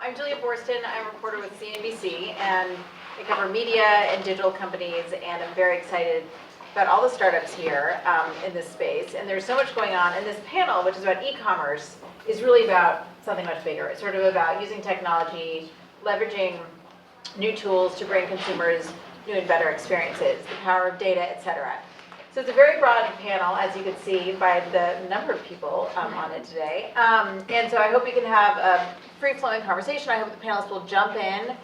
I'm Julia Borston. I'm a reporter with CNBC, and I cover media and digital companies, and I'm very excited about all the startups here in this space. And there's so much going on. And this panel, which is about e-commerce, is really about something much bigger. It's sort of about using technology, leveraging new tools to bring consumers new and better experiences, the power of data, et cetera. So it's a very broad panel, as you can see by the number of people on it today. And so I hope we can have a free-flowing conversation. I hope the panelists will jump in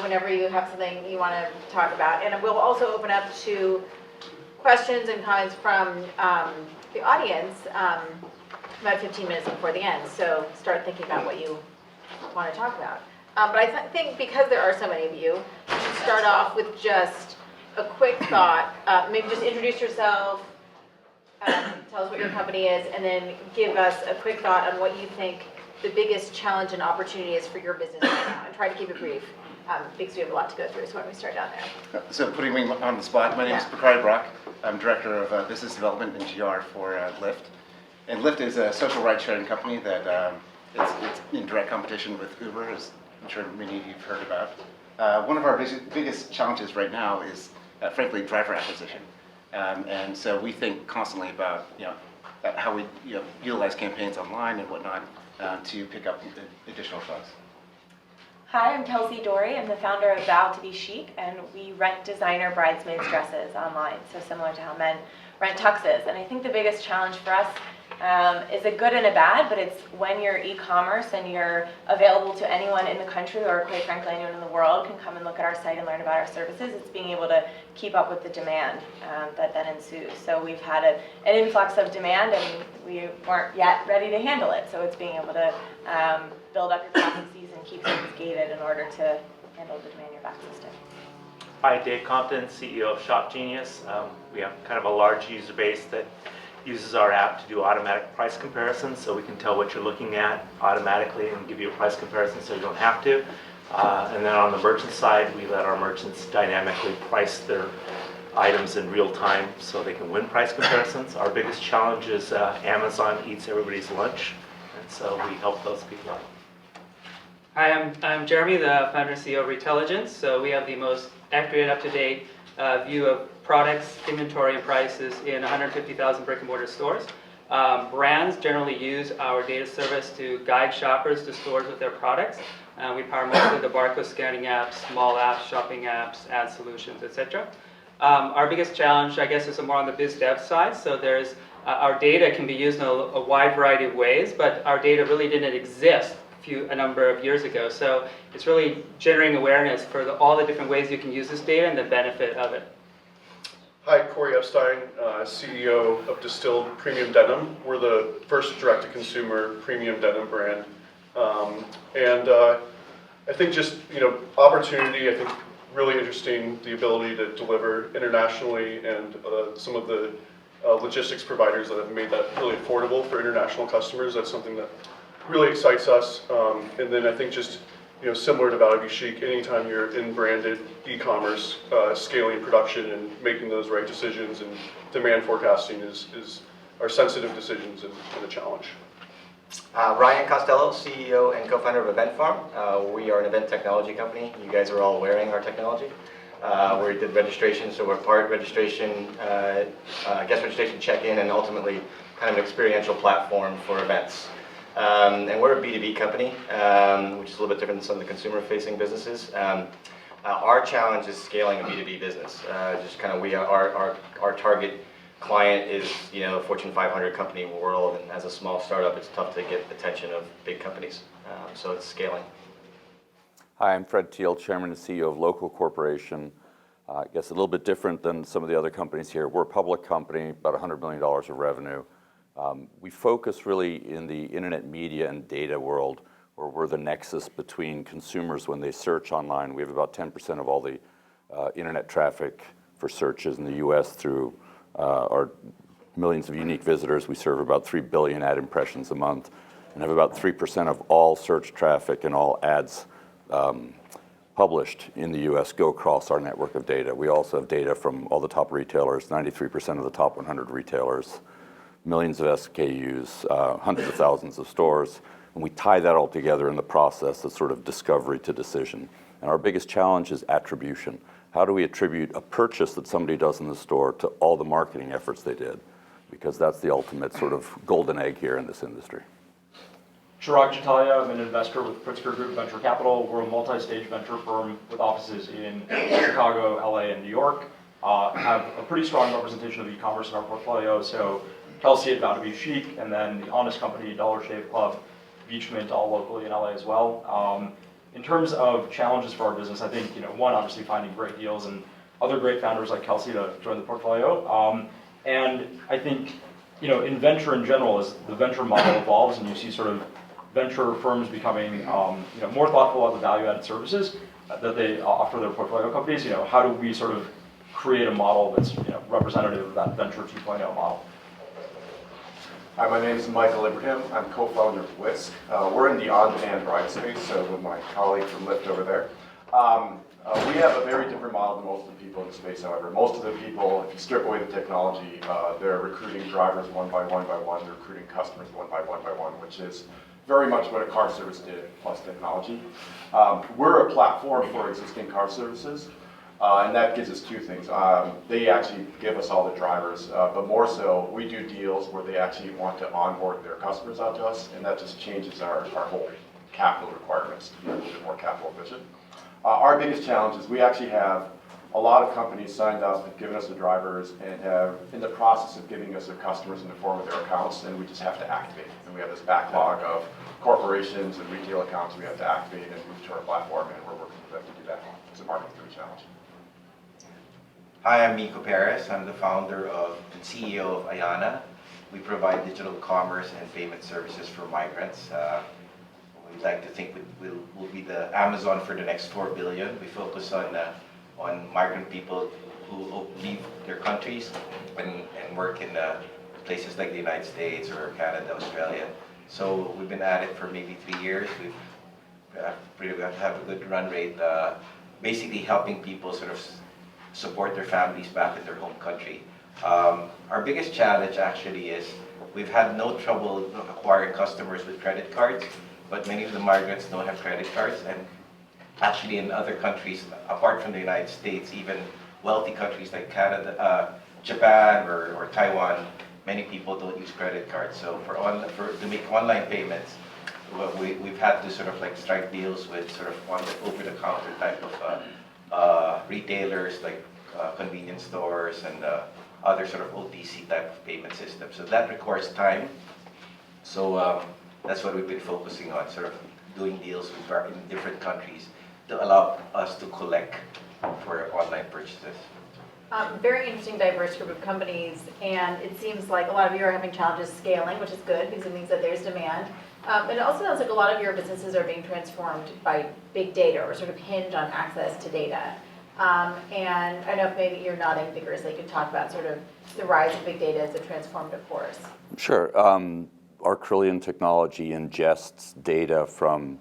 whenever you have something you want to talk about. And we'll also open up to questions and comments from the audience about 15 minutes before the end. So start thinking about what you want to talk about. But I think because there are so many of you, we should start off with just a quick thought. Maybe just introduce yourself, tell us what your company is, and then give us a quick thought on what you think the biggest challenge and opportunity is for your business right now. And try to keep it brief, because we have a lot to go through. So why don't we start down there? So putting me on the spot, my name is Bakari Brock. I'm Director of Business Development and GR for Lyft. And Lyft is a social ride-sharing company that it's in direct competition with Uber, as I'm sure many of you have heard about. One of our biggest challenges right now is, frankly, driver acquisition. And so we think constantly about how we utilize campaigns online and whatnot to pick up additional funds. Hi, I'm Kelsey Dory. I'm the founder of Vow to be Chic, and we rent designer bridesmaids dresses online, so similar to how men rent tuxes. And I think the biggest challenge for us is a good and a bad, but it's when you're e-commerce and you're available to anyone in the country, or quite frankly anyone in the world can come and look at our site and learn about our services. It's being able to keep up with the demand that then ensues. So we've had an influx of demand, and we weren't yet ready to handle it. So it's being able to build up your processes and keep things gated in order to handle the demand you have access to. Hi, Dave Compton, CEO of Shop Genius. We have kind of a large user base that uses our app to do automatic price comparisons, so we can tell what you're looking at automatically and give you a price comparison so you don't have to. And then on the merchant side, we let our merchants dynamically price their items in real time so they can win price comparisons. Our biggest challenge is Amazon eats everybody's lunch, and so we help those people out. Hi, I'm Jeremy, the founder and CEO of Retailligence. So we have the most accurate, up-to-date view of products, inventory, and prices in 150,000 brick-and-mortar stores. Brands generally use our data service to guide shoppers to stores with their products. We power mostly the barcode scanning apps, mall apps, shopping apps, ad solutions, etc. Our biggest challenge, I guess, is more on the biz dev side. So there's our data can be used in a wide variety of ways, but our data really didn't exist a number of years ago. So it's really generating awareness for all the different ways you can use this data and the benefit of it. Hi, Corey Epstein, CEO of Distilled Premium Denim. We're the first direct-to-consumer premium denim brand. I think just, opportunity, I think really interesting, the ability to deliver internationally, and some of the logistics providers that have made that really affordable for international customers. That's something that really excites us. And then I think just, similar to Vow to be Chic, anytime you're in branded e-commerce, scaling production and making those right decisions and demand forecasting are sensitive decisions and a challenge. Ryan Costello, CEO and co-founder of Event Farm. We are an event technology company. You guys are all wearing our technology. We did registration, so we're part registration, guest registration, check-in, and ultimately kind of an experiential platform for events. And we're a B2B company, which is a little bit different than some of the consumer-facing businesses. Our challenge is scaling a B2B business. Our target client is a Fortune 500 company in the world, and as a small startup, it's tough to get the attention of big companies. So it's scaling. Hi, I'm Fred Thiel, Chairman and CEO of Local Corporation. I guess a little bit different than some of the other companies here. We're a public company, about $100 million of revenue. We focus really in the internet media and data world, where we're the nexus between consumers when they search online. We have about 10% of all the internet traffic for searches in the US through our millions of unique visitors. We serve about 3 billion ad impressions a month and have about 3% of all search traffic and all ads published in the US go across our network of data. We also have data from all the top retailers, 93% of the top 100 retailers, millions of SKUs, hundreds of thousands of stores. And we tie that all together in the process of sort of discovery to decision. And our biggest challenge is attribution. How do we attribute a purchase that somebody does in the store to all the marketing efforts they did? Because that's the ultimate sort of golden egg here in this industry. Chirag Chatalia, I'm an investor with Pritzker Group Venture Capital. We're a multi-stage venture firm with offices in Chicago, LA, and New York. Have a pretty strong representation of e-commerce in our portfolio. So Kelsey at Vow to Be Chic, and then the Honest Company, Dollar Shave Club, Beach Mint, all locally in LA as well. In terms of challenges for our business, I think, one, obviously finding great deals and other great founders like Kelsey to join the portfolio. And I think, in venture in general, as the venture model evolves and you see sort of venture firms becoming, more thoughtful about the value-added services that they offer their portfolio companies, how do we sort of create a model that's, representative of that venture 2.0 model? Hi, my name is Michael Ibrahim. I'm co-founder of Whisk. We're in the on-demand ride space, so with my colleague from Lyft over there. We have a very different model than most of the people in the space, however. Most of the people, if you strip away the technology, they're recruiting drivers one by one, they're recruiting customers one by one, which is very much what a car service did, plus technology. We're a platform for existing car services. And that gives us two things. They actually give us all the drivers, but more so, we do deals where they actually want to onboard their customers onto us, and that just changes our whole capital requirements to be a little bit more capital efficient. Our biggest challenge is we actually have a lot of companies signed up, have given us the drivers, and have in the process of giving us their customers in the form of their accounts, and we just have to activate. And we have this backlog of corporations and retail accounts we have to activate and move to our platform, and we're working with them to do that. It's a marketing challenge. Hi, I'm Miko Perez. I'm the founder and CEO of Ayana. We provide digital commerce and payment services for migrants. We'd like to think we'll be the Amazon for the next 4 billion. We focus on migrant people who leave their countries and work in places like the United States or Canada, Australia. So we've been at it for maybe 3 years. We've pretty much have a good run rate, basically helping people sort of support their families back in their home country. Our biggest challenge actually is we've had no trouble acquiring customers with credit cards, but many of the migrants don't have credit cards. And actually in other countries, apart from the United States, even wealthy countries like Canada, Japan or Taiwan, many people don't use credit cards. So to make online payments, we've had to sort of like strike deals with sort of over-the-counter type of retailers like convenience stores and other sort of OTC type of payment systems. So that requires time. So that's what we've been focusing on, sort of doing deals in different countries to allow us to collect for online purchases. Very interesting, diverse group of companies, and it seems like a lot of you are having challenges scaling, which is good because it means that there's demand. And it also sounds like a lot of your businesses are being transformed by big data or sort of hinge on access to data. And I know if maybe you're nodding vigorously, you could talk about sort of the rise of big data as a transformative force. Sure. Our Crillion technology ingests data from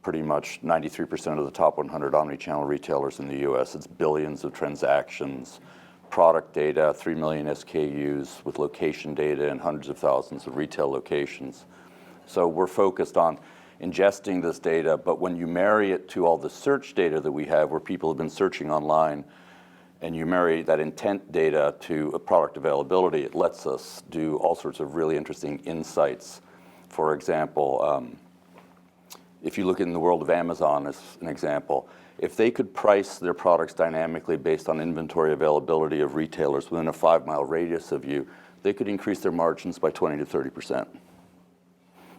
pretty much 93% of the top 100 omnichannel retailers in the US. It's billions of transactions, product data, 3 million SKUs with location data and hundreds of thousands of retail locations. So we're focused on ingesting this data, but when you marry it to all the search data that we have where people have been searching online, and you marry that intent data to a product availability, it lets us do all sorts of really interesting insights. For example, if you look in the world of Amazon as an example, if they could price their products dynamically based on inventory availability of retailers within a 5-mile radius of you, they could increase their margins by 20 to 30%.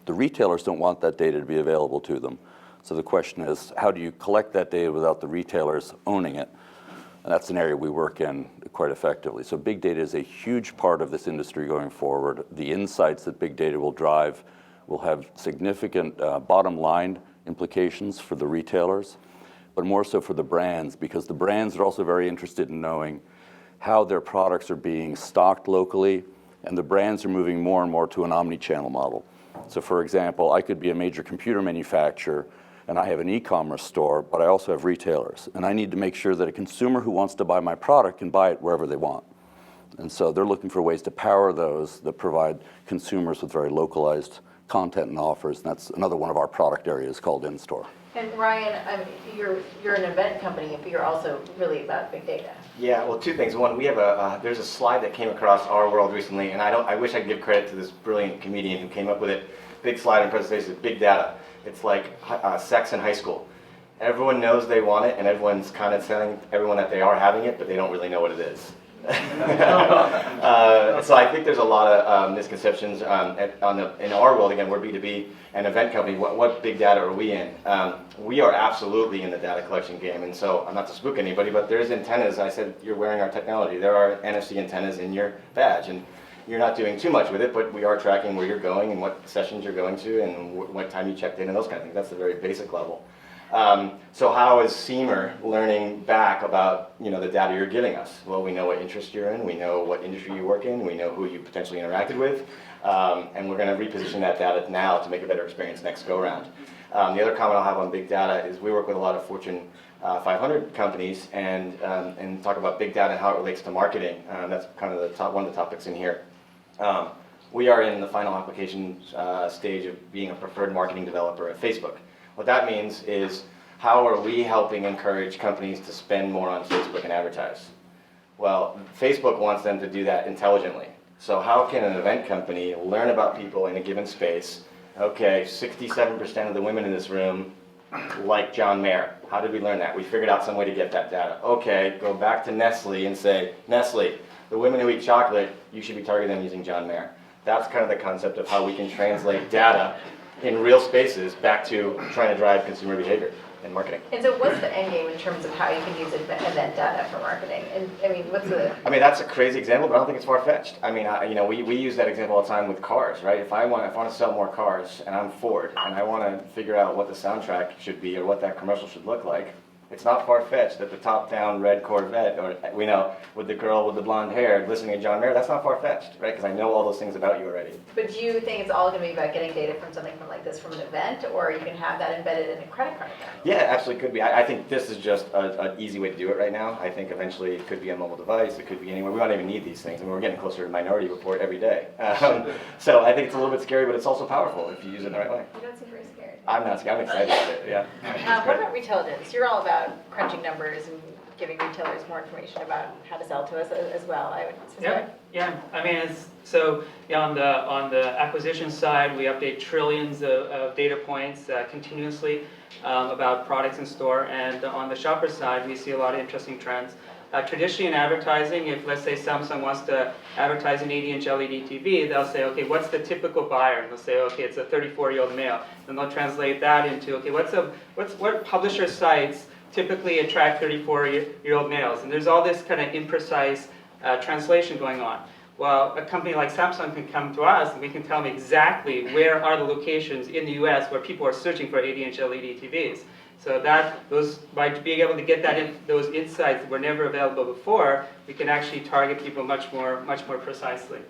The retailers don't want that data to be available to them. So the question is, how do you collect that data without the retailers owning it? And that's an area we work in quite effectively. So big data is a huge part of this industry going forward. The insights that big data will drive will have significant bottom line implications for the retailers, but more so for the brands, because the brands are also very interested in knowing how their products are being stocked locally, and the brands are moving more and more to an omni-channel model. So for example, I could be a major computer manufacturer and I have an e-commerce store, but I also have retailers. And I need to make sure that a consumer who wants to buy my product can buy it wherever they want. And so they're looking for ways to power those that provide consumers with very localized content and offers, and that's another one of our product areas called in-store. And Ryan, you're an event company, but you're also really about big data. Yeah, well, two things. One, we have there's a slide that came across our world recently, and I wish I could give credit to this brilliant comedian who came up with it. Big slide and presentation, big data. It's like sex in high school. Everyone knows they want it, and everyone's kind of telling everyone that they are having it, but they don't really know what it is. So I think there's a lot of misconceptions in our world. Again, we're B2B, an event company. What big data are we in? We are absolutely in the data collection game, and so I'm not to spook anybody, but there's antennas. I said you're wearing our technology. There are NFC antennas in your badge, and you're not doing too much with it, but we are tracking where you're going and what sessions you're going to and what time you checked in and those kind of things. That's the very basic level. So how is Siemer learning back about the data you're giving us? Well, we know what interest you're in, we know what industry you work in, we know who you potentially interacted with, and we're going to reposition that data now to make a better experience next go round. The other comment I'll have on big data is we work with a lot of Fortune 500 companies and talk about big data and how it relates to marketing. That's kind of one of the topics in here. We are in the final application stage of being a preferred marketing developer at Facebook. What that means is, how are we helping encourage companies to spend more on Facebook and advertise? Well, Facebook wants them to do that intelligently. So how can an event company learn about people in a given space? Okay, 67% of the women in this room like John Mayer. How did we learn that? We figured out some way to get that data. Okay, go back to Nestle and say, Nestle, the women who eat chocolate, you should be targeting them using John Mayer. That's kind of the concept of how we can translate data in real spaces back to trying to drive consumer behavior and marketing. And so what's the end game in terms of how you can use event data for marketing? And that's a crazy example, but I don't think it's far-fetched. We use that example all the time with cars, right? If I want to sell more cars and I'm Ford and I want to figure out what the soundtrack should be or what that commercial should look like, it's not far-fetched that the top-down red Corvette, or with the girl with the blonde hair listening to John Mayer, that's not far-fetched, right? Because I know all those things about you already. But do you think it's all going to be about getting data from something like this from an event, or you can have that embedded in a credit card account? Yeah, absolutely could be. I think this is just an easy way to do it right now. I think eventually it could be a mobile device, it could be anywhere. We don't even need these things. We're getting closer to Minority Report every day. So I think it's a little bit scary, but it's also powerful if you use it in the right way. You don't seem very scared. I'm not scared. I'm excited about it, yeah. What about Retailligence? You're all about crunching numbers and giving retailers more information about how to sell to us as well, I would suspect. Yeah. On the acquisition side, we update trillions of data points continuously about products in store, and on the shopper side, we see a lot of interesting trends. Traditionally in advertising, if let's say Samsung wants to advertise an 80-inch LED TV, they'll say, okay, what's the typical buyer? And they'll say, okay, it's a 34-year-old male. Then they'll translate that into, okay, what publisher sites typically attract 34-year-old males? And there's all this kind of imprecise translation going on. Well, a company like Samsung can come to us and we can tell them exactly where are the locations in the US where people are searching for 80-inch LED TVs. So by being able to get those insights that were never available before, we can actually target people much more precisely.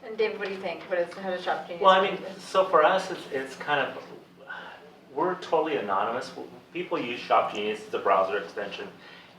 And David, what do you think? How does Shop Genius? Well, so for us, it's kind of, we're totally anonymous. People use Shop Genius as a browser extension,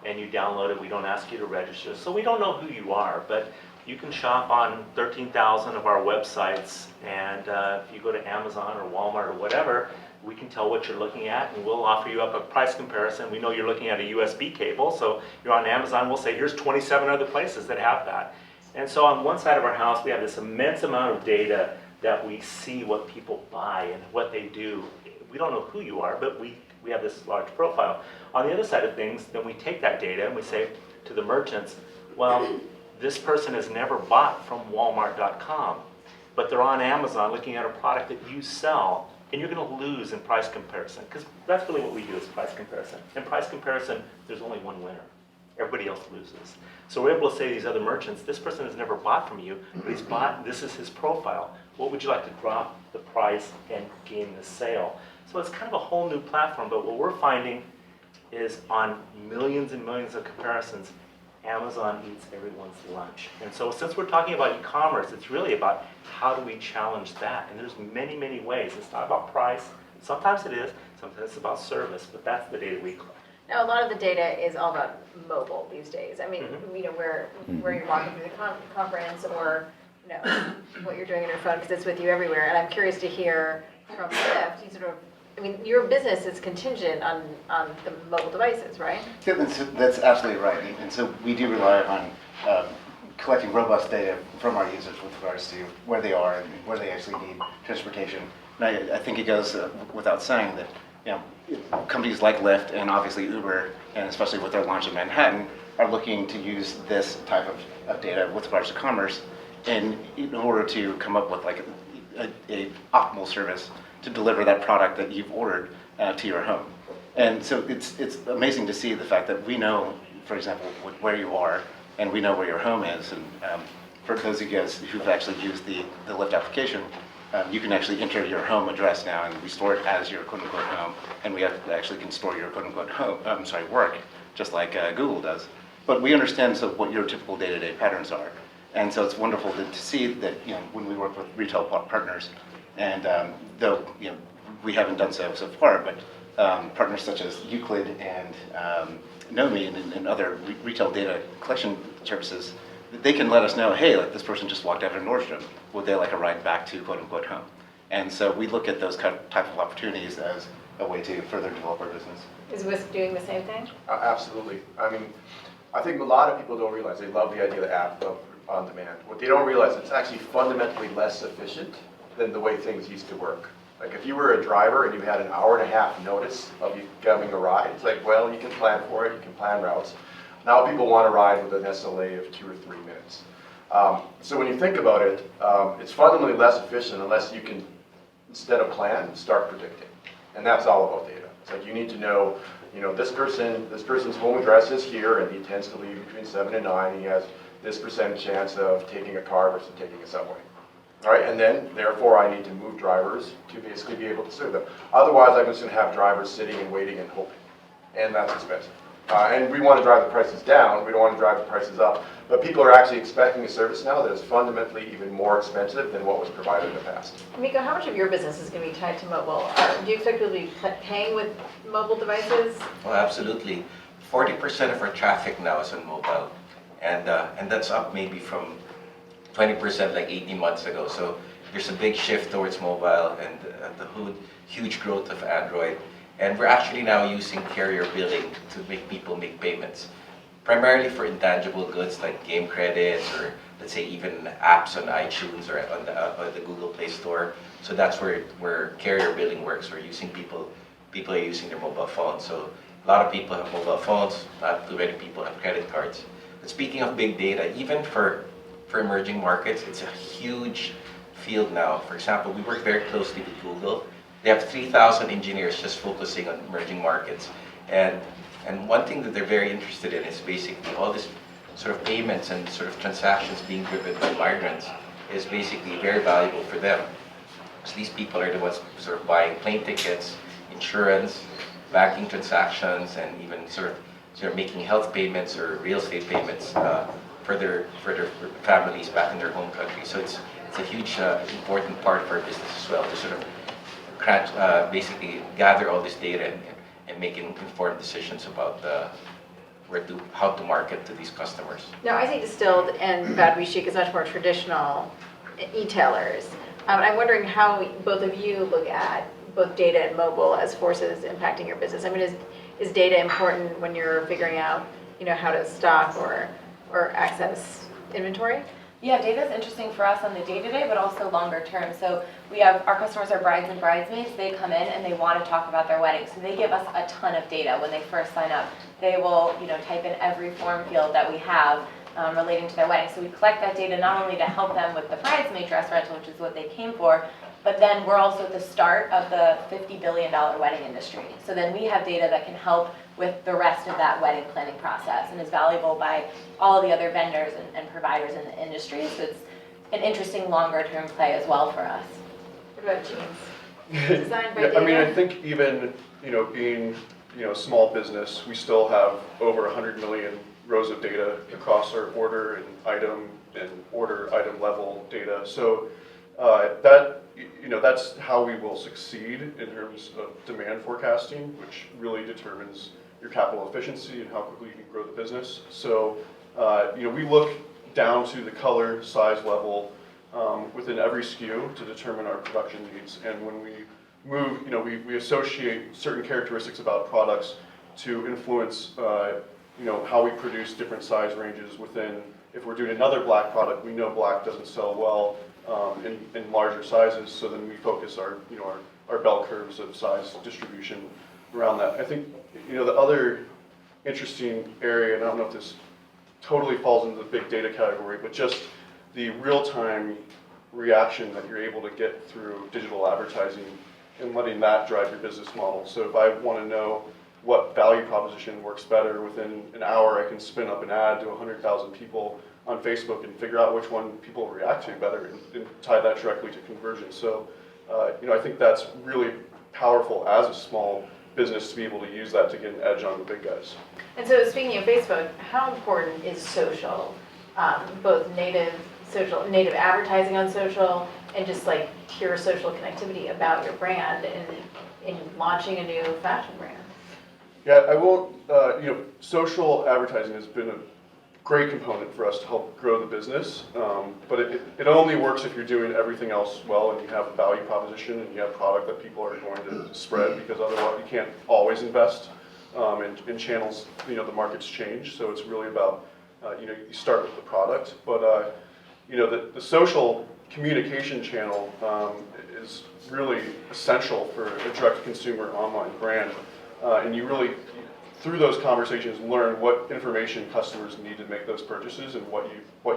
and you download it. We don't ask you to register, so we don't know who you are. But you can shop on 13,000 of our websites, and if you go to Amazon or Walmart or whatever, we can tell what you're looking at, and we'll offer you up a price comparison. We know you're looking at a USB cable, so you're on Amazon, we'll say, here's 27 other places that have that. And so on one side of our house, we have this immense amount of data that we see what people buy and what they do. We don't know who you are, but we have this large profile. On the other side of things, then we take that data and we say to the merchants, well, this person has never bought from Walmart.com, but they're on Amazon looking at a product that you sell, and you're going to lose in price comparison, because that's really what we do is price comparison. In price comparison, there's only one winner. Everybody else loses. So we're able to say to these other merchants, this person has never bought from you, but he's bought, this is his profile. What would you like to drop the price and gain the sale? So it's kind of a whole new platform, but what we're finding is on millions and millions of comparisons, Amazon eats everyone's lunch. And so since we're talking about e-commerce, it's really about how do we challenge that? And there's many, many ways. It's not about price. Sometimes it is. Sometimes it's about service, but that's the data we collect. Now, a lot of the data is all about mobile these days. Where you're walking through the conference or what you're doing on your phone because it's with you everywhere. And I'm curious to hear from Lyft. You sort of, I mean, your business is contingent on the mobile devices, right? Yeah, that's absolutely right. And so we do rely on collecting robust data from our users with regards to where they are and where they actually need transportation. And I think it goes without saying that companies like Lyft and obviously Uber, and especially with their launch in Manhattan, are looking to use this type of data with regards to commerce in order to come up with like a optimal service to deliver that product that you've ordered to your home. And so it's amazing to see the fact that we know, for example, where you are, and we know where your home is. And for those of you guys who've actually used the Lyft application, you can actually enter your home address now, and we store it as your quote-unquote home, and we actually can store your quote-unquote home, work, just like Google does. But we understand what your typical day-to-day patterns are. And so it's wonderful to see that when we work with retail partners, and though we haven't done so far, but partners such as Euclid and Nomi and other retail data collection services, they can let us know, hey, like this person just walked out of Nordstrom. Would they like a ride back to quote unquote home? And so we look at those type of opportunities as a way to further develop our business. Is Whisk doing the same thing? Absolutely. I mean, I think a lot of people don't realize, they love the idea of the app of on demand. What they don't realize, it's actually fundamentally less efficient than the way things used to work. Like if you were a driver and you had an hour and a half notice of you getting a ride, it's like, well, you can plan for it, you can plan routes. Now people want to ride with an SLA of 2 or 3 minutes. So when you think about it, it's fundamentally less efficient unless you can, instead of plan, start predicting. And that's all about data. It's like you need to know, this person's home address is here and he tends to leave between 7 and 9. He has this percent chance of taking a car versus taking a subway. All right, and then, therefore, I need to move drivers to basically be able to serve them. Otherwise, I'm just going to have drivers sitting and waiting and hoping, and that's expensive. And we want to drive the prices down. We don't want to drive the prices up. But people are actually expecting a service now that is fundamentally even more expensive than what was provided in the past. Miko, how much of your business is going to be tied to mobile? Do you expect people to be paying with mobile devices? Well, absolutely. 40% of our traffic now is on mobile, and that's up maybe from 20% like 18 months ago. So there's a big shift towards mobile and the huge growth of Android. And we're actually now using carrier billing to make people make payments, primarily for intangible goods like game credits or let's say even apps on iTunes or on the Google Play Store. So that's where carrier billing works. We're using people are using their mobile phones. So a lot of people have mobile phones, not too many people have credit cards. But speaking of big data, even for emerging markets, it's a huge field now. For example, we work very closely with Google. They have 3,000 engineers just focusing on emerging markets. And one thing that they're very interested in is basically all this sort of payments and sort of transactions being driven by migrants is basically very valuable for them. So these people are the ones sort of buying plane tickets, insurance, banking transactions, and even sort of making health payments or real estate payments for their families back in their home country. So it's a huge important part of our business as well to sort of basically gather all this data and make informed decisions about how to market to these customers. Now, I see Distilled and Bad Chic is much more traditional e-tailers. I'm wondering how both of you look at both data and mobile as forces impacting your business. I mean, is data important when you're figuring out, how to stock or access inventory? Yeah, data is interesting for us on the day-to-day, but also longer term. So we have, our customers are brides and bridesmaids. They come in and they want to talk about their wedding. So they give us a ton of data when they first sign up. They will, type in every form field that we have relating to their wedding. So we collect that data not only to help them with the bridesmaid dress rental, which is what they came for, but then we're also at the start of the $50 billion wedding industry. So then we have data that can help with the rest of that wedding planning process and is valuable by all the other vendors and providers in the industry. So it's an interesting longer term play as well for us. What about Jeans? Designed by data? I mean, I think even, being, a small business, we still have over 100 million rows of data across our order and order item level data. So that's how we will succeed in terms of demand forecasting, which really determines your capital efficiency and how quickly you can grow the business. So, we look down to the color, size level, within every SKU to determine our production needs. And when we move, we associate certain characteristics about products to influence, how we produce different size ranges within. If we're doing another black product, we know black doesn't sell well in larger sizes, so then we focus our bell curves of size distribution around that. I think, the other interesting area, and I don't know if this totally falls into the big data category, but just the real-time reaction that you're able to get through digital advertising and letting that drive your business model. So if I want to know what value proposition works better, within an hour I can spin up an ad to 100,000 people on Facebook and figure out which one people react to better and tie that directly to conversion. So, I think that's really powerful as a small business to be able to use that to get an edge on the big guys. And so speaking of Facebook, how important is social, both native advertising on social and just like pure social connectivity about your brand in launching a new fashion brand? Yeah, I won't, social advertising has been a great component for us to help grow the business, but it only works if you're doing everything else well and you have a value proposition and you have product that people are going to spread, because otherwise you can't always invest in channels. The markets change, so it's really about, you start with the product, but the social communication channel is really essential for a direct-to-consumer online brand, and you really, through those conversations, learn what information customers need to make those purchases and what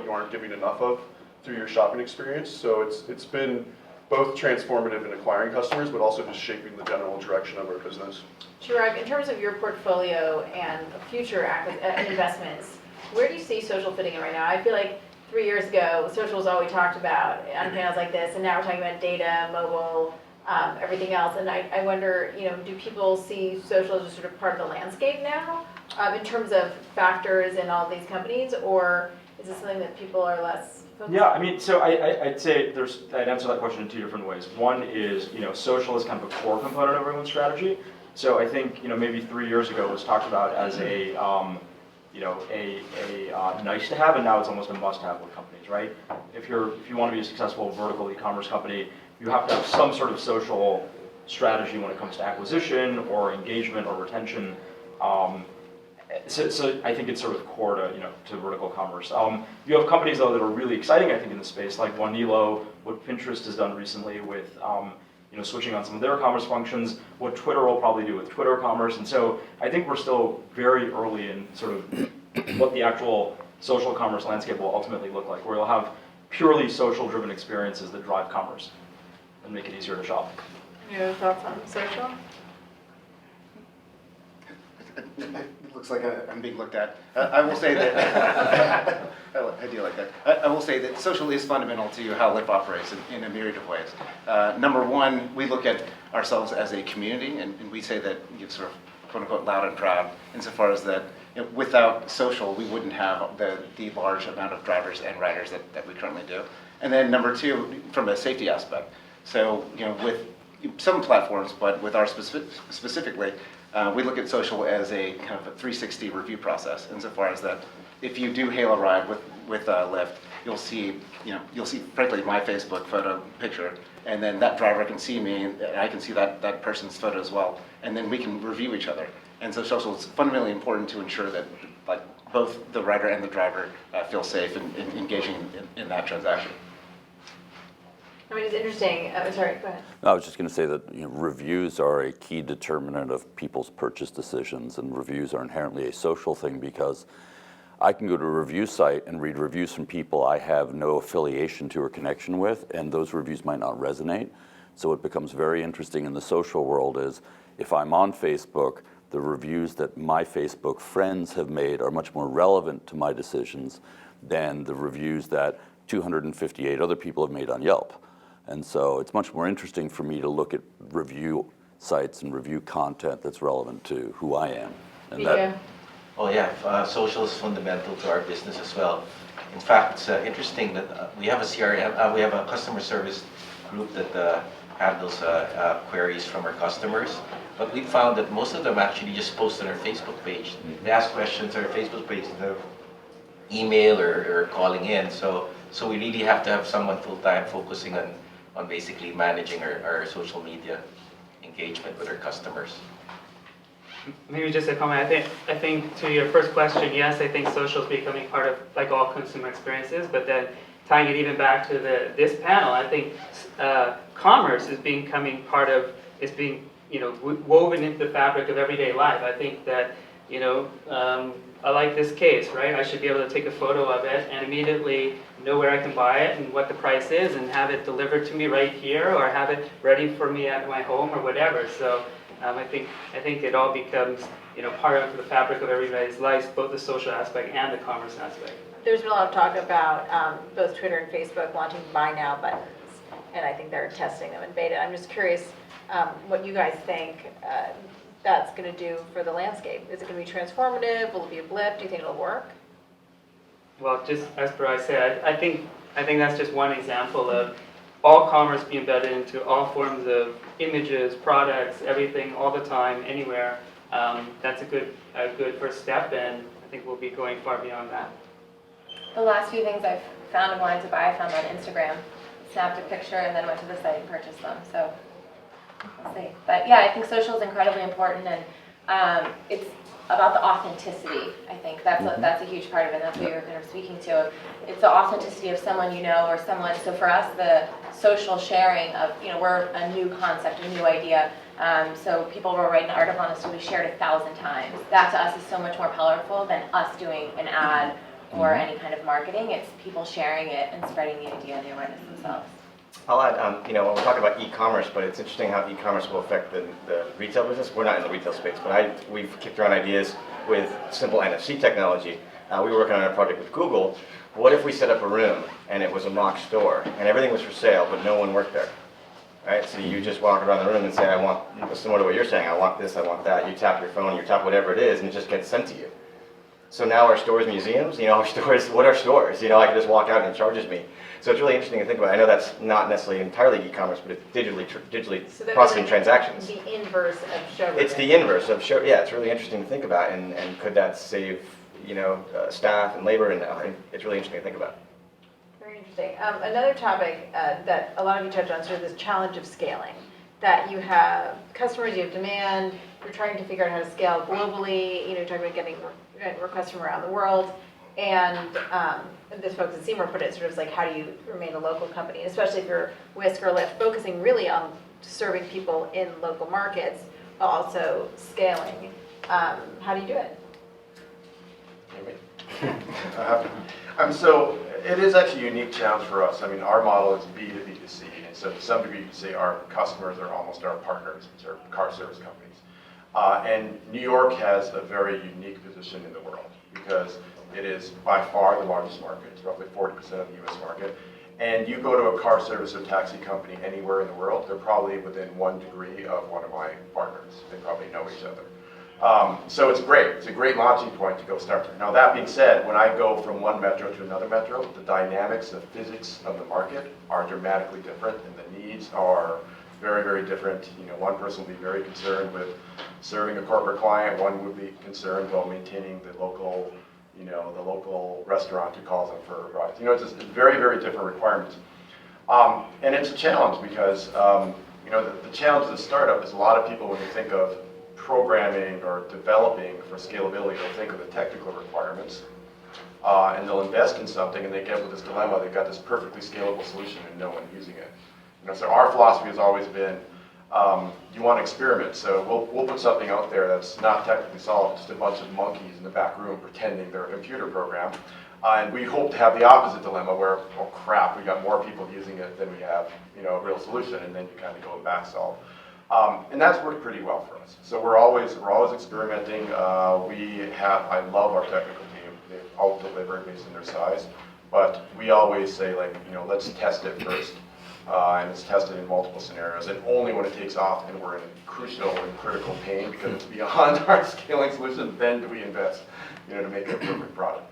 you aren't giving enough of through your shopping experience. So it's been both transformative in acquiring customers, but also just shaping the general direction of our business. Chirag, in terms of your portfolio and future investments, where do you see social fitting in right now? I feel like 3 years ago, social was all we talked about on panels like this, and now we're talking about data, mobile, everything else. And I wonder, do people see social as just sort of part of the landscape now in terms of factors in all of these companies, or is this something that people are less focused on? Yeah, I mean, so I'd say I'd answer that question in two different ways. One is, social is kind of a core component of everyone's strategy. So I think, maybe 3 years ago it was talked about as a nice to have, and now it's almost a must have with companies, right? If you want to be a successful vertical e-commerce company, you have to have some sort of social strategy when it comes to acquisition or engagement or retention. So I think it's sort of core to vertical commerce. You have companies though that are really exciting, I think, in the space, like Wanilo, what Pinterest has done recently with switching on some of their commerce functions, what Twitter will probably do with Twitter commerce. And so I think we're still very early in sort of what the actual social commerce landscape will ultimately look like, where you'll have purely social-driven experiences that drive commerce and make it easier to shop. Any other thoughts on social? It looks like I'm being looked at. I will say that, I do like that. I will say that social is fundamental to how Lyft operates in a myriad of ways. Number one, we look at ourselves as a community, and we say that you're sort of quote unquote loud and proud, insofar as that without social, we wouldn't have the large amount of drivers and riders that we currently do. And then number two, from a safety aspect. So, with some platforms, but with ours specifically, we look at social as a kind of a 360 review process, insofar as that if you do hail a ride with Lyft, you'll see frankly my Facebook photo picture, and then that driver can see me, and I can see that person's photo as well, and then we can review each other. And so social is fundamentally important to ensure that like both the rider and the driver feel safe in engaging in that transaction. I mean, it's interesting. Sorry, go ahead. I was just going to say that reviews are a key determinant of people's purchase decisions, and reviews are inherently a social thing, because I can go to a review site and read reviews from people I have no affiliation to or connection with, and those reviews might not resonate. So what becomes very interesting in the social world is, if I'm on Facebook, the reviews that my Facebook friends have made are much more relevant to my decisions than the reviews that 258 other people have made on Yelp. And so it's much more interesting for me to look at review sites and review content that's relevant to who I am. And social is fundamental to our business as well. In fact, it's interesting that we have a CRM, we have a customer service group that handles queries from our customers. But we found that most of them actually just post on our Facebook page. They ask questions on our Facebook page, instead of email or calling in. So So we really have to have someone full-time focusing on basically managing our social media engagement with our customers. Maybe just a comment. I think to your first question, yes, I think social is becoming part of like all consumer experiences. But then tying it even back to this panel, I think commerce is becoming part of, is being woven into the fabric of everyday life. I think that I like this case, right? I should be able to take a photo of it and immediately know where I can buy it and what the price is, and have it delivered to me right here, or have it ready for me at my home or whatever. So. I think it all becomes, part of the fabric of everybody's life, both the social aspect and the commerce aspect. There's been a lot of talk about both Twitter and Facebook launching buy now buttons, and I think they're testing them in beta. I'm just curious what you guys think that's going to do for the landscape. Is it going to be transformative? Will it be a blip? Do you think it'll work? Well, just as per I said, I think that's just one example of all commerce being embedded into all forms of images, products, everything, all the time, anywhere. That's a good first step, and I think we'll be going far beyond that. The last few things I've found and wanted to buy, I found on Instagram. Snapped a picture and then went to the site and purchased them. So we'll see. But yeah, I think social is incredibly important, and it's about the authenticity. I think that's a huge part of it, and that's what you're kind of speaking to. It's the authenticity of someone or someone. So for us, the social sharing of, we're a new concept, a new idea. So people will write an article on us to be shared 1,000 times. That to us is so much more powerful than us doing an ad or any kind of marketing. It's people sharing it and spreading the idea and the awareness themselves. I'll add, we're talking about e-commerce, but it's interesting how e-commerce will affect the retail business. We're not in the retail space, but we've kicked around ideas with simple NFC technology. We were working on a project with Google. What if we set up a room and it was a mock store and everything was for sale, but no one worked there? Right? So you just walk around the room and say, I want, similar to what you're saying, I want this, I want that. You tap your phone, you tap whatever it is, and it just gets sent to you. So now our stores, museums, our stores, what are stores? I can just walk out and it charges me. So it's really interesting to think about. I know that's not necessarily entirely e-commerce, but it's digitally So processing transactions. The inverse of showroom. It's the inverse of show. Yeah, it's really interesting to think about, and could that save staff and labor? And it's really interesting to think about. Very interesting. Another topic that a lot of you touched on, sort of this challenge of scaling. That you have customers, you have demand. You're trying to figure out how to scale globally. You're talking about getting requests from around the world. And this folks at Siemer put it sort of like, how do you remain a local company, especially if you're Whisk or Lyft, focusing really on serving people in local markets, while also scaling. How do you do it? So it is actually a unique challenge for us. Our model is B2B2C, and so to some degree you could say our customers are almost our partners, which are car service companies. And New York has a very unique position in the world because it is by far the largest market. It's roughly 40% of the US market. And you go to a car service or taxi company anywhere in the world, they're probably within 1 degree of one of my partners. They probably know each other. So it's great. It's a great launching point to go start there. Now that being said, when I go from one metro to another metro, the dynamics, the physics of the market are dramatically different, and the needs are very, very different. One person will be very concerned with serving a corporate client. One would be concerned about maintaining the local, the local restaurant who calls them for rides. It's just very, very different requirements. And it's a challenge because, the challenge of the startup is a lot of people, when you think of programming or developing for scalability, they'll think of the technical requirements. And they'll invest in something and they get with this dilemma, they've got this perfectly scalable solution and no one using it. So our philosophy has always been, you want to experiment, so we'll put something out there that's not technically solid, just a bunch of monkeys in the back room pretending they're a computer program. And we hope to have the opposite dilemma where, oh crap, we got more people using it than we have, a real solution, and then you kind of go and back solve. And that's worked pretty well for us. So we're always experimenting. I love our technical team. They've all delivered based on their size, but we always say let's test it first. And it's tested in multiple scenarios, and only when it takes off and we're in crucial and critical pain because it's beyond our scaling solution, then do we invest, to make it a perfect product.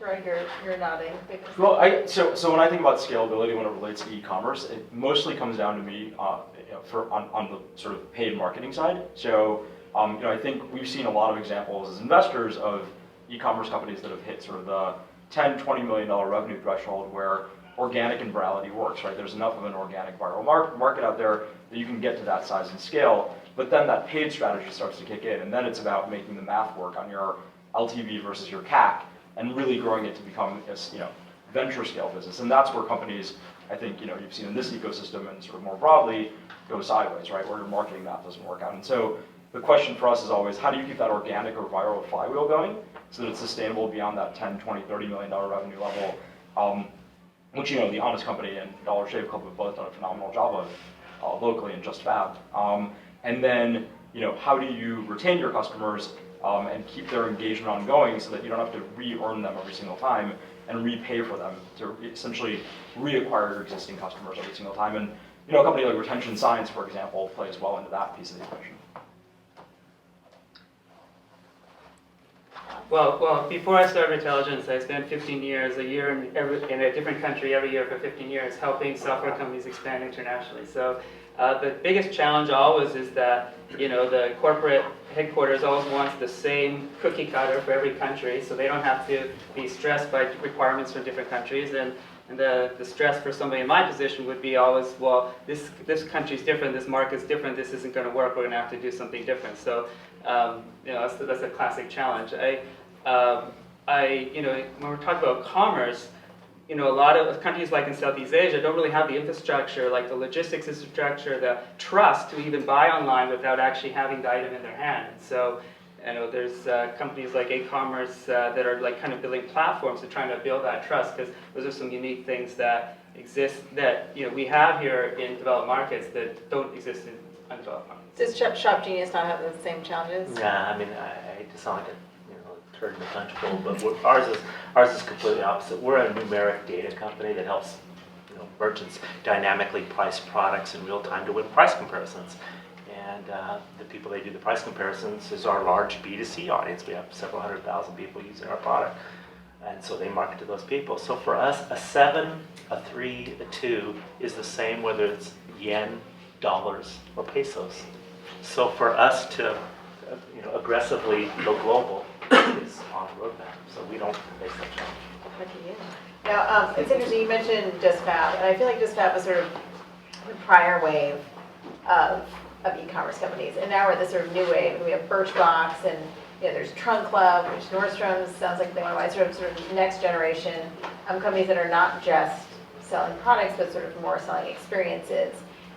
Troy, you're nodding. Well, so when I think about scalability when it relates to e-commerce, it mostly comes down to me on the sort of paid marketing side. So I think we've seen a lot of examples as investors of e-commerce companies that have hit sort of $10, $20 million revenue threshold where organic and virality works, right? There's enough of an organic viral market out there that you can get to that size and scale, but then that paid strategy starts to kick in, and then it's about making the math work on your LTV versus your CAC, and really growing it to become a venture scale business. And that's where companies, I think, you've seen in this ecosystem and sort of more broadly, go sideways, right? Where your marketing math doesn't work out. And so the question for us is always, how do you keep that organic or viral flywheel going so that it's sustainable beyond that 10, 20, $30 million revenue level, which, the Honest Company and Dollar Shave Club have both done a phenomenal job of locally and Just Fab. And then, how do you retain your customers and keep their engagement ongoing so that you don't have to re-earn them every single time and repay for them to essentially reacquire your existing customers every single time. And a company like Retention Science, for example, plays well into that piece of the equation. Well, before I started Intelligence, I spent 15 years, a year in a different country every year for 15 years, helping software companies expand internationally. So the biggest challenge always is that, the corporate headquarters always wants the same cookie cutter for every country, so they don't have to be stressed by requirements from different countries. And the stress for somebody in my position would be always, well, this country's different, this market's different, this isn't going to work, we're going to have to do something different. So, that's a classic challenge. When we're talking about commerce, a lot of countries like in Southeast Asia don't really have the infrastructure, like the logistics infrastructure, the trust to even buy online without actually having the item in their hand. And so, there's companies like e-commerce that are like kind of building platforms to trying to build that trust, because those are some unique things that exist that we have here in developed markets that don't exist in undeveloped markets. Does Shop Genius not have the same challenges? Yeah, I mean, I hate to sound like a turd in the punch bowl, but ours is completely opposite. We're a numeric data company that helps merchants dynamically price products in real time to win price comparisons. And the people they do the price comparisons is our large B2C audience. We have several 100,000 people using our product. And so they market to those people. So for us, a 7, a 3, a 2 is the same whether it's yen, dollars, or pesos. So for us to aggressively go global is on the roadmap. So we don't face that challenge. Lucky you. Now, it's interesting, you mentioned Just Fab, and I feel like Just Fab was sort of the prior wave of e-commerce companies, and now we're at this sort of new wave, and we have Birchbox, and there's Trunk Club, which Nordstrom's sounds like they want to buy, sort of next generation companies that are not just selling products, but sort of more selling experiences.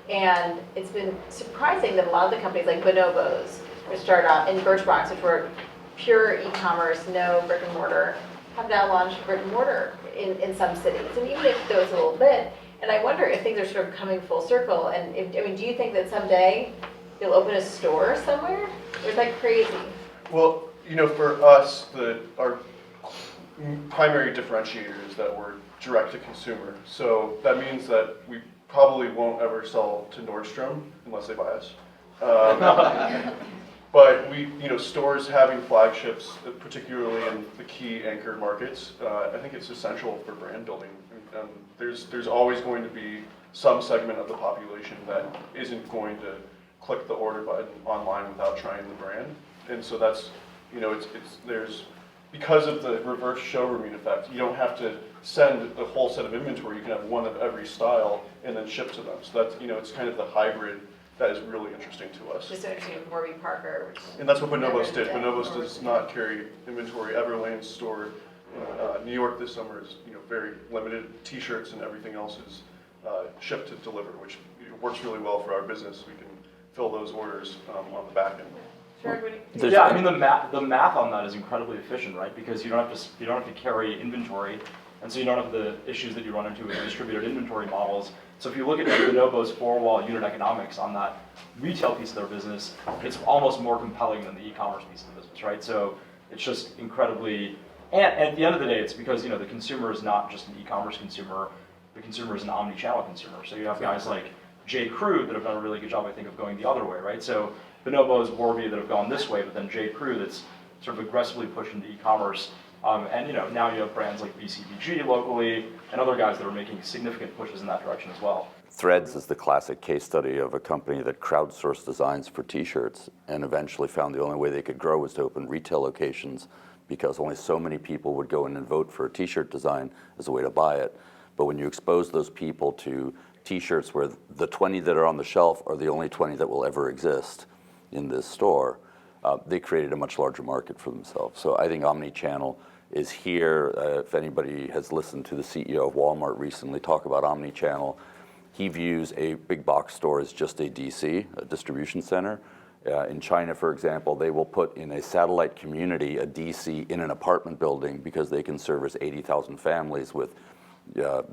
And it's been surprising that a lot of the companies like Bonobos, which started out in Birchbox, which were pure e-commerce, no brick and mortar, have now launched brick and mortar in some cities, and even if those a little bit. And I wonder if things are sort of coming full circle. And do you think that someday you'll open a store somewhere, or is that crazy? Well, for us, our primary differentiator is that we're direct to consumer. So that means that we probably won't ever sell to Nordstrom unless they buy us. But stores having flagships, particularly in the key anchored markets, I think it's essential for brand building. There's always going to be some segment of the population that isn't going to click the order button online without trying the brand, and so that's there's because of the reverse showrooming effect. You don't have to send a whole set of inventory. You can have one of every style and then ship to them. So that's it's kind of the hybrid that is really interesting to us. Just so interesting with Warby Parker. And that's what Bonobos did. Bonobos does not carry inventory. Everlane's store in New York this summer is very limited. T-shirts and everything else is shipped to deliver, which works really well for our business. We can fill those orders on the back end. Yeah, I mean the math on that is incredibly efficient, right? Because you don't have to carry inventory, and so you don't have the issues that you run into with distributed inventory models. So if you look at Bonobos 4-wall unit economics on that retail piece of their business, it's almost more compelling than the e-commerce piece of the business, right? So it's just incredibly, and at the end of the day, it's because the consumer is not just an e-commerce consumer. The consumer is an omni-channel consumer. So you have guys like J. Crew that have done a really good job, I think, of going the other way, right? So Bonobos, Warby that have gone this way, but then J. Crew that's sort of aggressively pushed into e-commerce. And now you have brands like BCBG locally and other guys that are making significant pushes in that direction as well. Threads is the classic case study of a company that crowdsourced designs for T-shirts and eventually found the only way they could grow was to open retail locations because only so many people would go in and vote for a t-shirt design as a way to buy it. But when you expose those people to t-shirts where the 20 that are on the shelf are the only 20 that will ever exist in this store, they created a much larger market for themselves. So I think omni-channel is here. If anybody has listened to the CEO of Walmart recently talk about omni-channel, he views a big box store as just a DC, a distribution center. In China, for example, they will put in a satellite community a DC in an apartment building because they can service 80,000 families with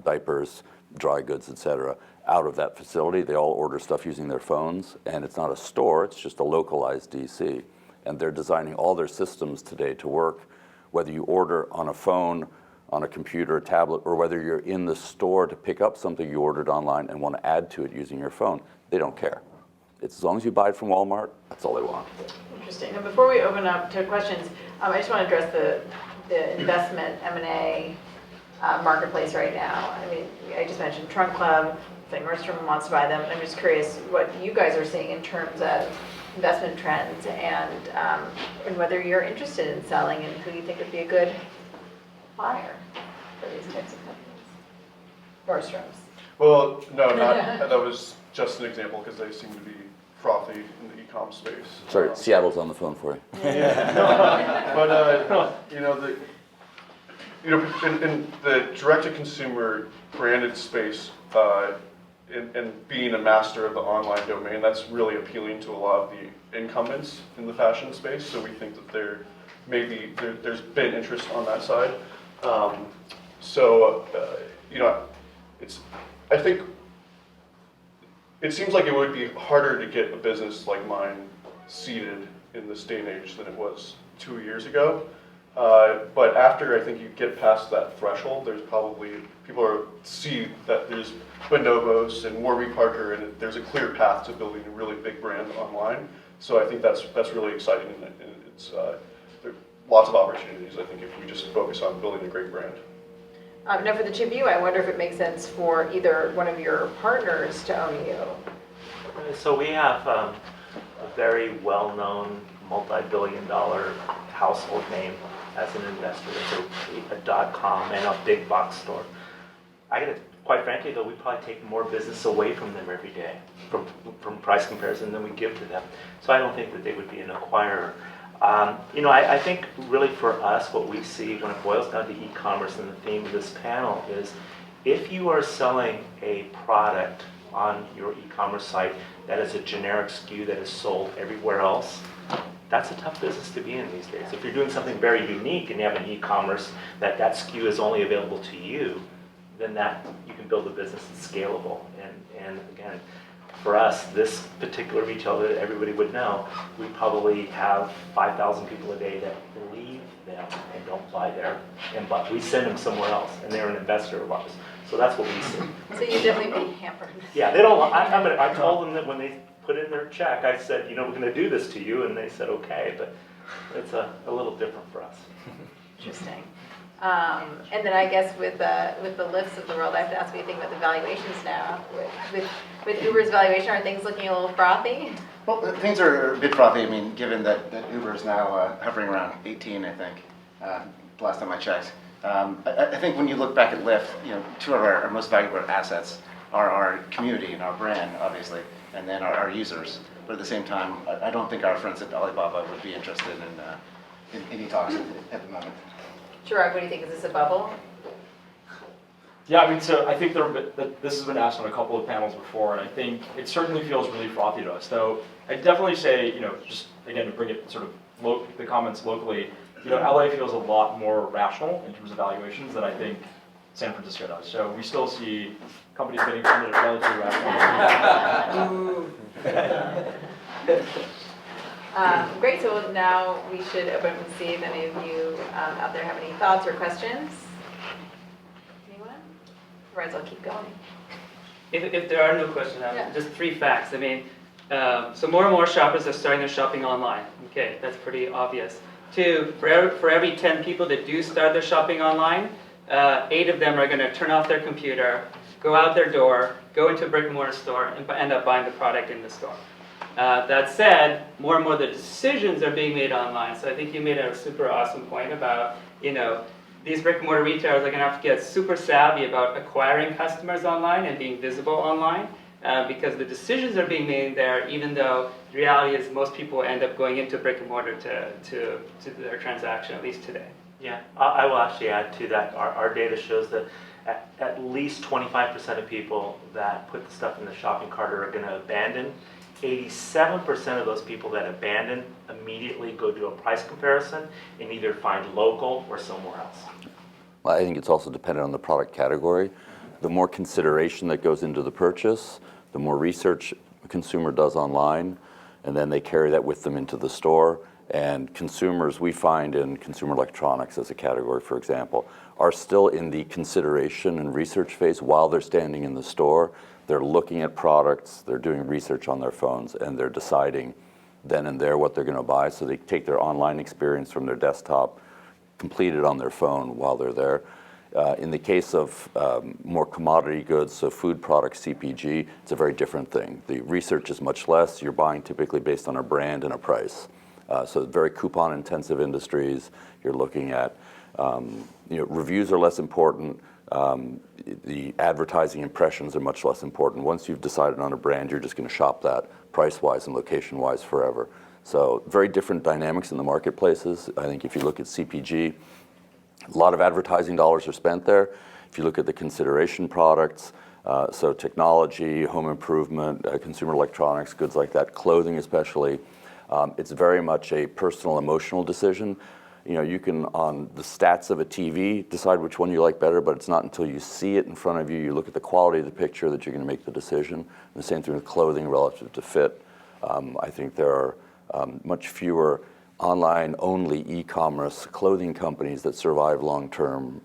diapers, dry goods, etc. out of that facility. They all order stuff using their phones, and it's not a store, it's just a localized DC. And they're designing all their systems today to work, whether you order on a phone, on a computer, a tablet, or whether you're in the store to pick up something you ordered online and want to add to it using your phone. They don't care. It's as long as you buy it from Walmart, that's all they want. Interesting. Now, before we open up to questions, I just want to address the investment M&A marketplace right now. I mean, I just mentioned Trunk Club. I think Nordstrom wants to buy them. I'm just curious what you guys are seeing in terms of investment trends and whether you're interested in selling and who you think would be a good buyer for these types of companies. Nordstrom's. Well, no, not, that was just an example because they seem to be frothy in the e-com space. Sorry, Seattle's on the phone for you. But in the direct-to-consumer branded space, and being a master of the online domain, that's really appealing to a lot of the incumbents in the fashion space. So we think that there's been interest on that side. I think it seems like it would be harder to get a business like mine seeded in this day and age than it was 2 years ago. But after I think you get past that threshold, there's probably people see that there's Bonobos and Warby Parker, and there's a clear path to building a really big brand online. So I think that's really exciting, and it's there are lots of opportunities. I think if we just focus on building a great brand. Now, for the two of you, I wonder if it makes sense for either one of your partners to own you. So we have a very well-known, multi-billion-dollar household name as an investor. It's a .com and a big box store. Quite frankly, though, we probably take more business away from them every day from price comparison than we give to them. So I don't think that they would be an acquirer. I think really for us, what we see when it boils down to e-commerce, and the theme of this panel is, if you are selling a product on your e-commerce site that is a generic SKU that is sold everywhere else, that's a tough business to be in these days. If you're doing something very unique and you have an e-commerce that SKU is only available to you, then you can build a business that's scalable. And again, for us, this particular retailer that everybody would know, we probably have 5,000 people a day that leave them and don't buy there, but we send them somewhere else, and they're an investor of ours. So that's what we see. So you definitely be hampered. Yeah, they don't. I told them that when they put in their check, I said, we're going to do this to you, and they said okay, but it's a little different for us. Interesting. And then I guess with the lifts of the world, I have to ask you, think about the valuations now. With Uber's valuation, are things looking a little frothy? Well, things are a bit frothy. I mean, given that Uber is now hovering around 18, I think, the last time I checked. I think when you look back at Lyft, two of our most valuable assets are our community and our brand, obviously, and then our users. But at the same time, I don't think our friends at Alibaba would be interested in any talks at the moment. Chirag, what do you think? Is this a bubble? Yeah, so I think this has been asked on a couple of panels before, and I think it certainly feels really frothy to us. Though I'd definitely say, just again to bring it sort of the comments locally, LA feels a lot more rational in terms of valuations than I think San Francisco does. So we still see companies getting funded at relatively rational. Great, so now we should open up and see if any of you out there have any thoughts or questions. Anyone? Otherwise, I'll keep going. If there are no questions, just 3 facts. I mean, so more and more shoppers are starting their shopping online. Okay, that's pretty obvious. 2, for every 10 people that do start their shopping online, 8 of them are going to turn off their computer, go out their door, go into a brick and mortar store, and end up buying the product in the store. That said, more and more the decisions are being made online. So I think you made a super awesome point about, these brick and mortar retailers are going to have to get super savvy about acquiring customers online and being visible online, because the decisions are being made there, even though the reality is most people end up going into brick and mortar to their transaction, at least today. Yeah, I will actually add to that. Our data shows that at least 25% of people that put the stuff in the shopping cart are going to abandon. 87% of those people that abandon immediately go do a price comparison and either find local or somewhere else. Well, I think it's also dependent on the product category. The more consideration that goes into the purchase, the more research a consumer does online, and then they carry that with them into the store. And consumers, we find in consumer electronics as a category, for example, are still in the consideration and research phase while they're standing in the store. They're looking at products, they're doing research on their phones, and they're deciding then and there what they're going to buy. So they take their online experience from their desktop, complete it on their phone while they're there. In the case of more commodity goods, so food products, CPG, it's a very different thing. The research is much less. You're buying typically based on a brand and a price. So very coupon-intensive industries. You're looking at, reviews are less important. The advertising impressions are much less important. Once you've decided on a brand, you're just going to shop that price-wise and location-wise forever. So very different dynamics in the marketplaces. I think if you look at CPG, a lot of advertising dollars are spent there. If you look at the consideration products, so technology, home improvement, consumer electronics, goods like that, clothing especially, it's very much a personal, emotional decision. You can, on the stats of a TV, decide which one you like better, but it's not until you see it in front of you, you look at the quality of the picture that you're going to make the decision. And the same thing with clothing relative to fit. I think there are much fewer online-only e-commerce clothing companies that survive long-term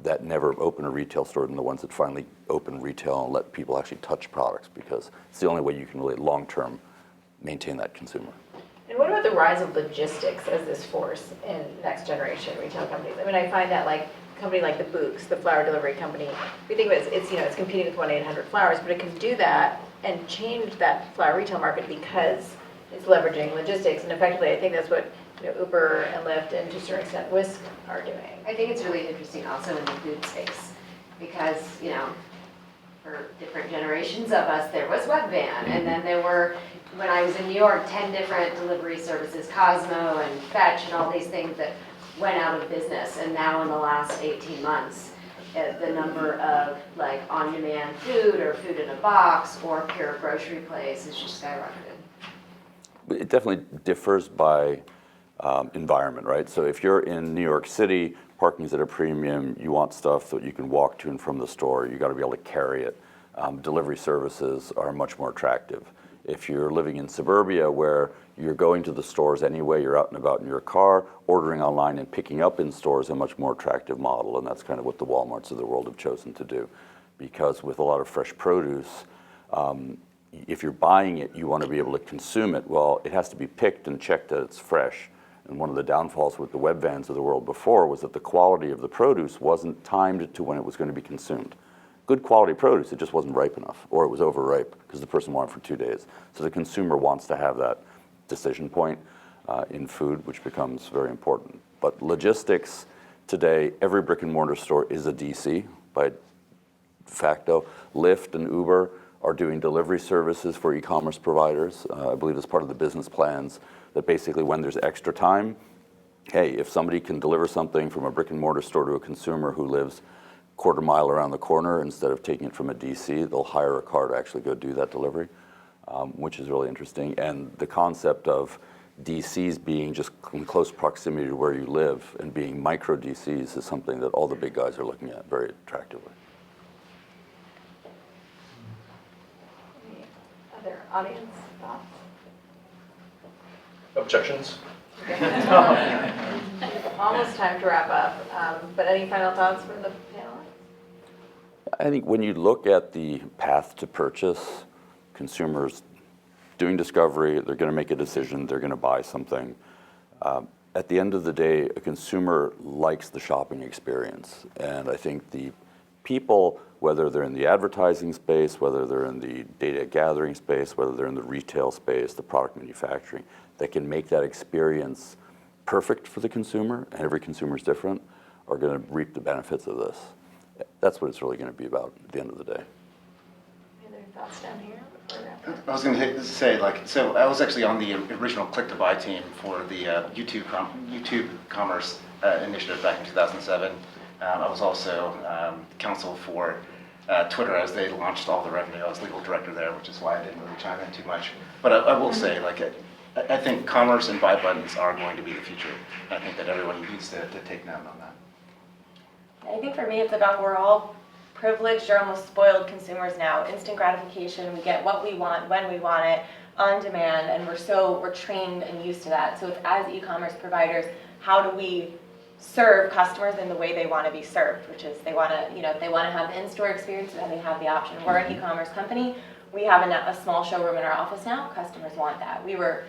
that never open a retail store than the ones that finally open retail and let people actually touch products, because it's the only way you can really long-term maintain that consumer. And what about the rise of logistics as this force in next generation retail companies? I mean, I find that like a company like the Books, the flower delivery company, we think of it as it's competing with 1-800-Flowers, but it can do that and change that flower retail market because it's leveraging logistics. And effectively, I think that's what Uber and Lyft and to a certain extent Whisk are doing. I think it's really interesting also in the food space because, for different generations of us, there was Webvan, and then there were, when I was in New York, 10 different delivery services, Cosmo and Fetch and all these things that went out of business. And now in the last 18 months, the number of like on-demand food or food in a box or pure grocery plays has just skyrocketed. It definitely differs by environment, right? So if you're in New York City, parking's at a premium, you want stuff that you can walk to and from the store, you got to be able to carry it. Delivery services are much more attractive. If you're living in suburbia where you're going to the stores anyway, you're out and about in your car, ordering online and picking up in stores a much more attractive model, and that's kind of what the Walmarts of the world have chosen to do. Because with a lot of fresh produce, if you're buying it, you want to be able to consume it. Well, it has to be picked and checked that it's fresh. And one of the downfalls with the web vans of the world before was that the quality of the produce wasn't timed to when it was going to be consumed. Good quality produce, it just wasn't ripe enough, or it was overripe because the person wanted it for 2 days. So the consumer wants to have that decision point in food, which becomes very important. But logistics today, every brick and mortar store is a DC by facto. Lyft and Uber are doing delivery services for e-commerce providers. I believe as part of the business plans that basically when there's extra time, hey, if somebody can deliver something from a brick and mortar store to a consumer who lives quarter mile around the corner, instead of taking it from a DC, they'll hire a car to actually go do that delivery, which is really interesting. And the concept of DCs being just in close proximity to where you live and being micro DCs is something that all the big guys are looking at very attractively. Any other audience thoughts? Objections? Almost time to wrap up, but any final thoughts from the panelists? I think when you look at the path to purchase, consumers doing discovery, they're going to make a decision, they're going to buy something. At the end of the day, a consumer likes the shopping experience, and I think the people, whether they're in the advertising space, whether they're in the data gathering space, whether they're in the retail space, the product manufacturing, that can make that experience perfect for the consumer, and every consumer is different, are going to reap the benefits of this. That's what it's really going to be about at the end of the day. Any other thoughts down here? I was going to say, so I was actually on the original click-to-buy team for the YouTube commerce initiative back in 2007. I was also counsel for Twitter as they launched all the revenue. I was legal director there, which is why I didn't really chime in too much. But I will say, I think commerce and buy buttons are going to be the future. I think that everyone needs to take note on that. I think for me, it's about we're all privileged or almost spoiled consumers now. Instant gratification, we get what we want, when we want it, on demand, and we're trained and used to that. So it's as e-commerce providers, how do we serve customers in the way they want to be served, which is they want to, they want to have the in-store experience, so then they have the option. We're an e-commerce company. We have a small showroom in our office now. Customers want that. We were,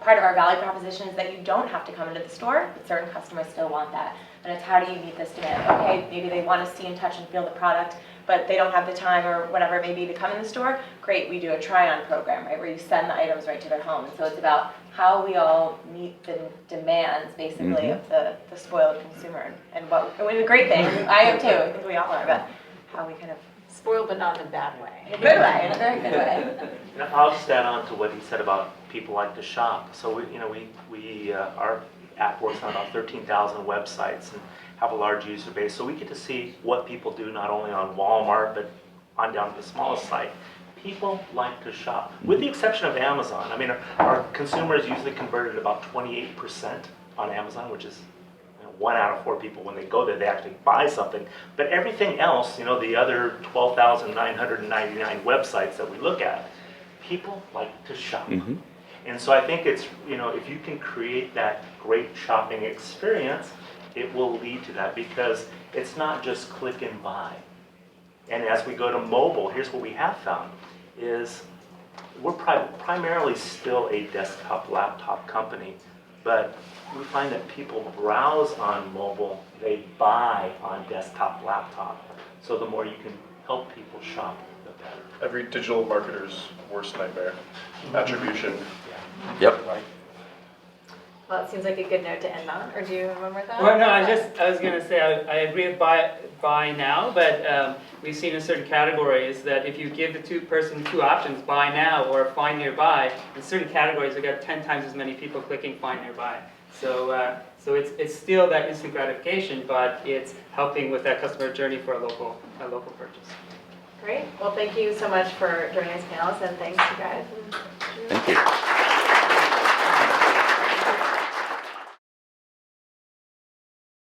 part of our value proposition is that you don't have to come into the store, but certain customers still want that. And it's how do you meet this demand? Okay, maybe they want to see and touch and feel the product, but they don't have the time or whatever it may be to come in the store. Great, we do a try-on program, right, where you send the items right to their home. And so it's about how we all meet the demands, basically, of the spoiled consumer. And it's a great thing. I am too. I think we all are. But how we kind of Spoiled, but not in a bad way. in a good way, in a very good way. I'll just add on to what he said about people like to shop. So our app works on about 13,000 websites and have a large user base. So we get to see what people do not only on Walmart, but on down to the smallest site. People like to shop, with the exception of Amazon. I mean, our consumers usually converted about 28% on Amazon, which is 1 out of 4 people, when they go there, they actually buy something. But everything else, the other 12,999 websites that we look at, people like to shop. And so I think it's, if you can create that great shopping experience, it will lead to that, because it's not just click and buy. And as we go to mobile, here's what we have found, is we're primarily still a desktop laptop company, but we find that people browse on mobile, they buy on desktop laptop. So the more you can help people shop, the better. Every digital marketer's worst nightmare, attribution. Yep. Well, it seems like a good note to end on. Or do you have one more thought? Well, no, I was going to say, I agree with buy now, but we've seen in certain categories that if you give the two options, buy now or find nearby, in certain categories we've got 10 times as many people clicking find nearby. So it's still that instant gratification, but it's helping with that customer journey for a local purchase. Great. Well, thank you so much for joining us, panelists, and thanks, you guys. Thank you.